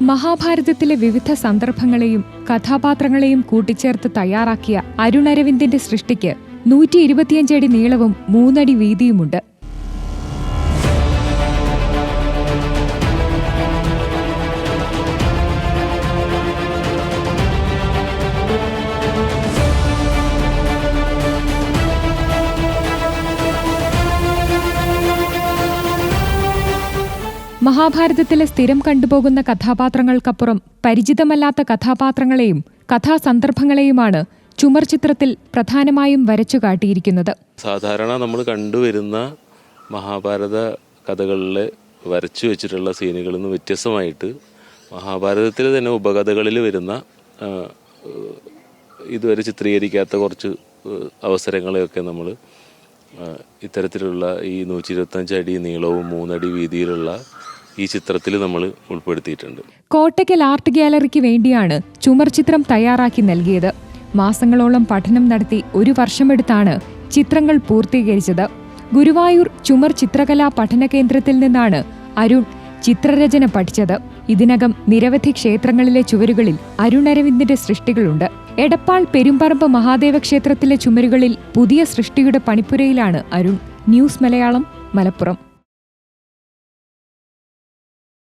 മഹാഭാരതത്തിലെ വിവിധ സന്ദർഭങ്ങളെയും കഥാപാത്രങ്ങളെയും കൂട്ടിച്ചേർത്ത് തയ്യാറാക്കിയ അരുൺ അരവിന്ദിന്റെ സൃഷ്ടിക്ക് 125 അടി നീളവും 3 അടി വീതിയുമുണ്ട്. മഹാഭാരതത്തിലെ സ്ഥിരം കണ്ടുപോകുന്ന കഥാപാത്രങ്ങൾക്കപ്പുറം പരിചിതമല്ലാത്ത കഥാപാത്രങ്ങളെയും കഥാസന്ദർഭങ്ങളെയുമാണ് ചുമർ ചിത്രത്തിൽ പ്രധാനമായും വരച്ചു കാട്ടിയിരിക്കുന്നത്. സാധാരണ നമ്മൾ കണ്ടുവരുന്ന മഹാഭാരത കഥകളിൽ വരച്ചു വെച്ചിട്ടുള്ള സീനുകളിൽ നിന്ന് വ്യത്യസ്തമായിട്ട് മഹാഭാരതത്തിലെ തന്നെ ഉപകഥകളിൽ വരുന്ന ഇതുവരെ ചിത്രീകരിക്കാത്ത കുറച്ച് അവസരങ്ങളെയൊക്കെ നമ്മൾ ഇത്തരത്തിലുള്ള ഈ 125 അടി നീളവും 3 അടി വീതിയിലുള്ള ഈ ചിത്രത്തിൽ നമ്മൾ ഉൾപ്പെടുത്തിയിട്ടുണ്ട്. കോട്ടയ്ക്കൽ ആർട്ട് ഗ്യാലറിക്ക് വേണ്ടിയാണ് ചുമർ ചിത്രം തയ്യാറാക്കി നൽകിയത്. മാസങ്ങളോളം പഠനം നടത്തി 1 വർഷമെടുത്താണ് ചിത്രങ്ങൾ പൂർത്തീകരിച്ചത്. ഗുരുവായൂർ ചുമർ ചിത്രകലാ പഠന കേന്ദ്രത്തിൽ നിന്നാണ് അരുൺ ചിത്രരചന പഠിച്ചത്. ഇതിനകം നിരവധി ക്ഷേത്രങ്ങളിലെ ചുവരുകളിൽ അരുൺ അരവിന്ദിന്റെ സൃഷ്ടികളുണ്ട്. എടപ്പാൾ പെരുമ്പറമ്പ് മഹാദേവ ക്ഷേത്രത്തിലെ ചുമരുകളിൽ പുതിയ സൃഷ്ടിയുടെ പണിപ്പുരയിലാണ് അരുൺ. ന്യൂസ് മലയാളം, മലപ്പുറം.